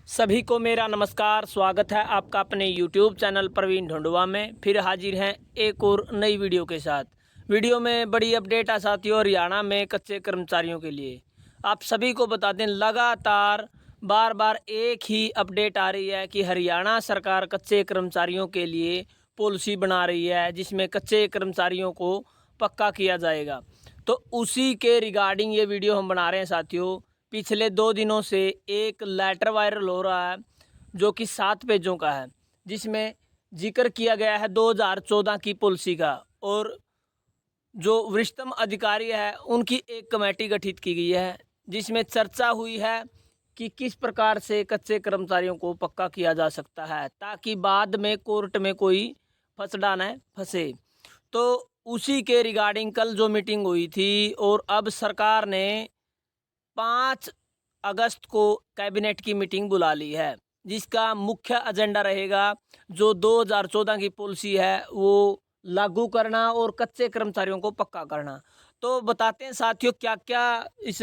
सभी को मेरा नमस्कार। स्वागत है आपका अपने YouTube चैनल प्रवीण ढोंडुआ में। फिर हाजिर हैं एक और नई वीडियो के साथ। वीडियो में बड़ी अपडेट है साथियों, हरियाणा में कच्चे कर्मचारियों के लिए। आप सभी को बता दें, लगातार बार बार एक ही अपडेट आ रही है कि हरियाणा सरकार कच्चे कर्मचारियों के लिए पॉलिसी बना रही है, जिसमें कच्चे कर्मचारियों को पक्का किया जाएगा। तो उसी के रिगार्डिंग ये वीडियो हम बना रहे हैं साथियों। पिछले 2 दिनों से एक लेटर वायरल हो रहा है जो कि 7 पेजों का है, जिसमें जिक्र किया गया है 2014 की पॉलिसी का, और जो वरिष्ठतम अधिकारी है उनकी एक कमेटी गठित की गई है, जिसमें चर्चा हुई है कि किस प्रकार से कच्चे कर्मचारियों को पक्का किया जा सकता है, ताकि बाद में कोर्ट में कोई फंसड़ा न फंसे। तो उसी के रिगार्डिंग कल जो मीटिंग हुई थी, और अब सरकार ने 5 अगस्त को कैबिनेट की मीटिंग बुला ली है, जिसका मुख्य एजेंडा रहेगा जो 2014 की पॉलिसी है वो लागू करना और कच्चे कर्मचारियों को पक्का करना। तो बताते हैं साथियों क्या क्या इस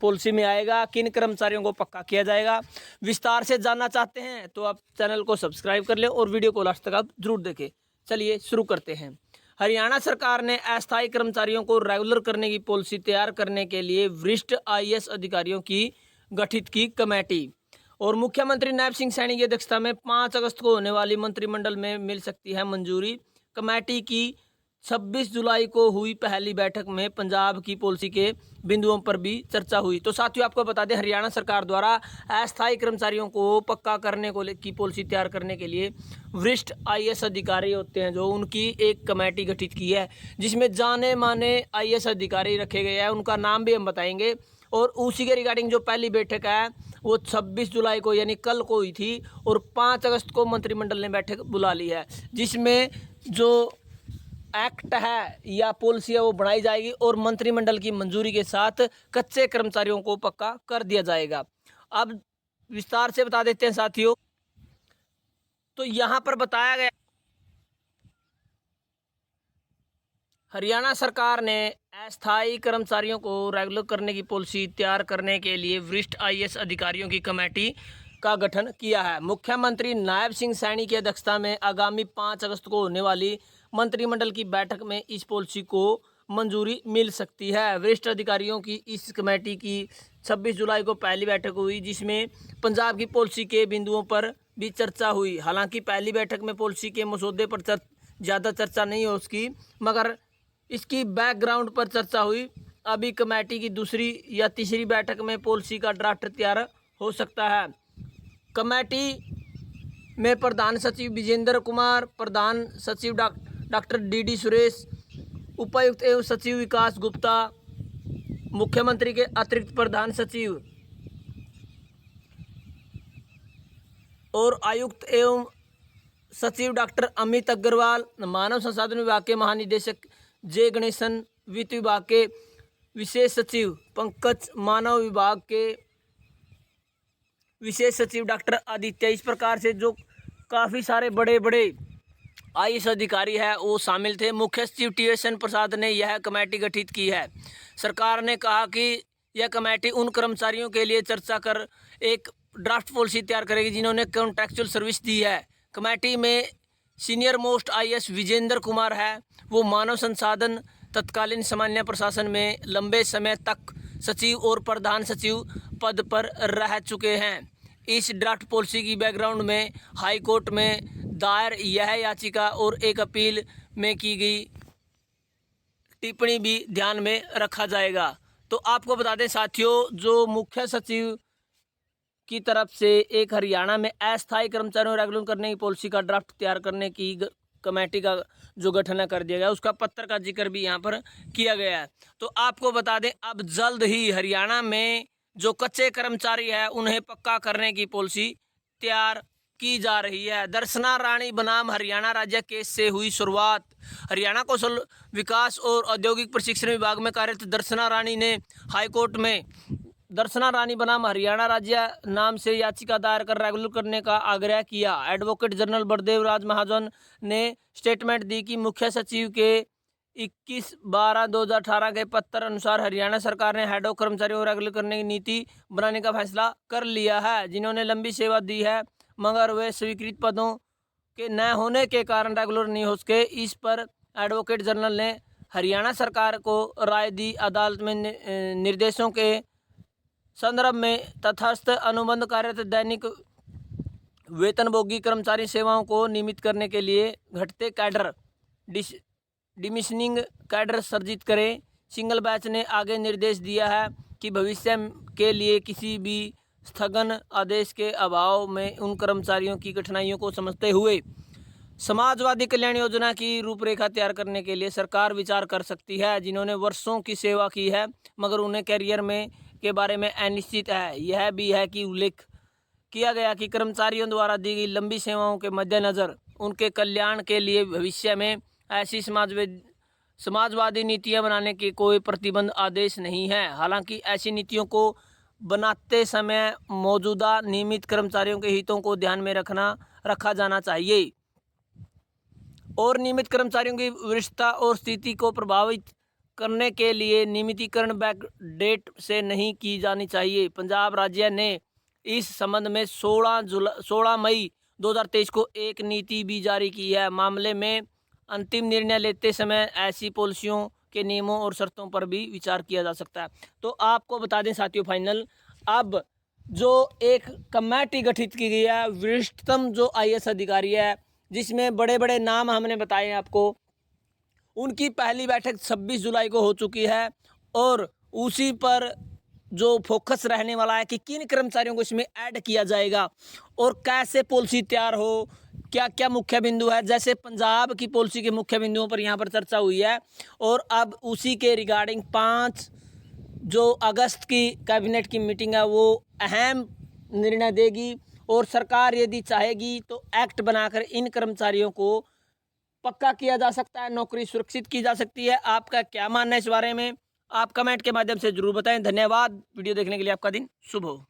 पॉलिसी में आएगा, किन कर्मचारियों को पक्का किया जाएगा। विस्तार से जानना चाहते हैं तो आप चैनल को सब्सक्राइब कर लें और वीडियो को लास्ट तक आप जरूर देखें। चलिए शुरू करते हैं। हरियाणा सरकार ने अस्थायी कर्मचारियों को रेगुलर करने की पॉलिसी तैयार करने के लिए वरिष्ठ आईएएस अधिकारियों की गठित की कमेटी, और मुख्यमंत्री नायब सिंह सैनी की अध्यक्षता में 5 अगस्त को होने वाली मंत्रिमंडल में मिल सकती है मंजूरी। कमेटी की 26 जुलाई को हुई पहली बैठक में पंजाब की पॉलिसी के बिंदुओं पर भी चर्चा हुई। तो साथियों आपको बता दें, हरियाणा सरकार द्वारा अस्थायी कर्मचारियों को पक्का करने को की पॉलिसी तैयार करने के लिए वरिष्ठ आईएएस अधिकारी होते हैं जो, उनकी एक कमेटी गठित की है, जिसमें जाने माने आईएएस अधिकारी रखे गए हैं। उनका नाम भी हम बताएंगे। और उसी के रिगार्डिंग जो पहली बैठक है वो 26 जुलाई को यानी कल को हुई थी, और 5 अगस्त को मंत्रिमंडल ने बैठक बुला ली है, जिसमें जो एक्ट है या पॉलिसी है वो बनाई जाएगी और मंत्रिमंडल की मंजूरी के साथ कच्चे कर्मचारियों को पक्का कर दिया जाएगा। अब विस्तार से बता देते हैं साथियों। तो यहां पर बताया गया, हरियाणा सरकार ने अस्थायी कर्मचारियों को रेगुलर करने की पॉलिसी तैयार करने के लिए वरिष्ठ आईएएस अधिकारियों की कमेटी का गठन किया है। मुख्यमंत्री नायब सिंह सैनी की अध्यक्षता में आगामी 5 अगस्त को होने वाली मंत्रिमंडल की बैठक में इस पॉलिसी को मंजूरी मिल सकती है। वरिष्ठ अधिकारियों की इस कमेटी की 26 जुलाई को पहली बैठक हुई, जिसमें पंजाब की पॉलिसी के बिंदुओं पर भी चर्चा हुई। हालांकि पहली बैठक में पॉलिसी के मसौदे पर ज़्यादा चर्चा नहीं हो उसकी, मगर इसकी बैकग्राउंड पर चर्चा हुई। अभी कमेटी की दूसरी या तीसरी बैठक में पॉलिसी का ड्राफ्ट तैयार हो सकता है। कमेटी में प्रधान सचिव विजेंद्र कुमार, प्रधान सचिव डॉक्टर डी सुरेश, उपायुक्त एवं सचिव विकास गुप्ता, मुख्यमंत्री के अतिरिक्त प्रधान सचिव और आयुक्त एवं सचिव डॉक्टर अमित अग्रवाल, मानव संसाधन विभाग के महानिदेशक जे गणेशन, वित्त विभाग के विशेष सचिव पंकज, मानव विभाग के विशेष सचिव डॉक्टर आदित्य। इस प्रकार से जो काफ़ी सारे बड़े बड़े आईएएस अधिकारी है वो शामिल थे। मुख्य सचिव टी.एस.एन. प्रसाद ने यह कमेटी गठित की है। सरकार ने कहा कि यह कमेटी उन कर्मचारियों के लिए चर्चा कर एक ड्राफ्ट पॉलिसी तैयार करेगी जिन्होंने कॉन्ट्रैक्चुअल सर्विस दी है। कमेटी में senior most IAS Vijendra Kumar है, वो मानव संसाधन तत्कालीन सामान्य प्रशासन में लंबे समय तक सचिव और प्रधान सचिव पद पर रह चुके हैं। इस ड्राफ्ट पॉलिसी की बैकग्राउंड में हाई कोर्ट में दायर यह याचिका और एक अपील में की गई टिप्पणी भी ध्यान में रखा जाएगा। तो आपको बता दें साथियों, जो मुख्य सचिव की तरफ से एक हरियाणा में अस्थायी कर्मचारियों रेगुलर करने की पॉलिसी का ड्राफ्ट तैयार करने की कमेटी का जो गठन कर दिया गया, उसका पत्र का जिक्र भी यहाँ पर किया गया है। तो आपको बता दें, अब जल्द ही हरियाणा में जो कच्चे कर्मचारी है उन्हें पक्का करने की पॉलिसी तैयार की जा रही है। दर्शना रानी बनाम हरियाणा राज्य केस से हुई शुरुआत। हरियाणा कौशल विकास और औद्योगिक प्रशिक्षण विभाग में कार्यरत दर्शना रानी ने हाईकोर्ट में दर्शना रानी बनाम हरियाणा राज्य नाम से याचिका दायर कर रेगुलर करने का आग्रह किया। एडवोकेट जनरल बलदेव राज महाजन ने स्टेटमेंट दी कि मुख्य सचिव के 21/12/2018 के पत्र अनुसार हरियाणा सरकार ने हेड ऑफ कर्मचारियों को रेगुलर करने की नीति बनाने का फैसला कर लिया है। जिन्होंने लंबी सेवा दी है मगर वे स्वीकृत पदों के न होने के कारण रेगुलर नहीं हो सके, इस पर एडवोकेट जनरल ने हरियाणा सरकार को राय दी। अदालत में निर्देशों के संदर्भ में तटस्थ अनुबंध कार्यरत दैनिक वेतनभोगी कर्मचारी सेवाओं को नियमित करने के लिए घटते कैडर डिमिशनिंग कैडर सर्जित करें। सिंगल बैच ने आगे निर्देश दिया है कि भविष्य के लिए किसी भी स्थगन आदेश के अभाव में उन कर्मचारियों की कठिनाइयों को समझते हुए समाजवादी कल्याण योजना की रूपरेखा तैयार करने के लिए सरकार विचार कर सकती है, जिन्होंने वर्षों की सेवा की है मगर उन्हें कैरियर में के बारे में अनिश्चित है। यह भी है कि उल्लेख किया गया कि कर्मचारियों द्वारा दी गई लंबी सेवाओं के मद्देनज़र उनके कल्याण के लिए भविष्य में ऐसी समाजवादी नीतियां बनाने के कोई प्रतिबंध आदेश नहीं है। हालांकि ऐसी नीतियों को बनाते समय मौजूदा नियमित कर्मचारियों के हितों को ध्यान में रखा जाना चाहिए और नियमित कर्मचारियों की वरिष्ठता और स्थिति को प्रभावित करने के लिए नियमितीकरण बैकडेट से नहीं की जानी चाहिए। पंजाब राज्य ने इस संबंध में 16 मई 2023 को एक नीति भी जारी की है। मामले में अंतिम निर्णय लेते समय ऐसी पॉलिसियों के नियमों और शर्तों पर भी विचार किया जा सकता है। तो आपको बता दें साथियों, फाइनल अब जो एक कमेटी गठित की गई है, वरिष्ठतम जो IAS अधिकारी है जिसमें बड़े बड़े नाम हमने बताए आपको, उनकी पहली बैठक 26 जुलाई को हो चुकी है और उसी पर जो फोकस रहने वाला है कि किन कर्मचारियों को इसमें ऐड किया जाएगा और कैसे पॉलिसी तैयार हो, क्या क्या मुख्य बिंदु है। जैसे पंजाब की पॉलिसी के मुख्य बिंदुओं पर यहाँ पर चर्चा हुई है और अब उसी के रिगार्डिंग 5 जो अगस्त की कैबिनेट की मीटिंग है वो अहम निर्णय देगी और सरकार यदि चाहेगी तो एक्ट बनाकर इन कर्मचारियों को पक्का किया जा सकता है, नौकरी सुरक्षित की जा सकती है। आपका क्या मानना है इस बारे में? आप कमेंट के माध्यम से जरूर बताएं। धन्यवाद। वीडियो देखने के लिए आपका दिन शुभ हो।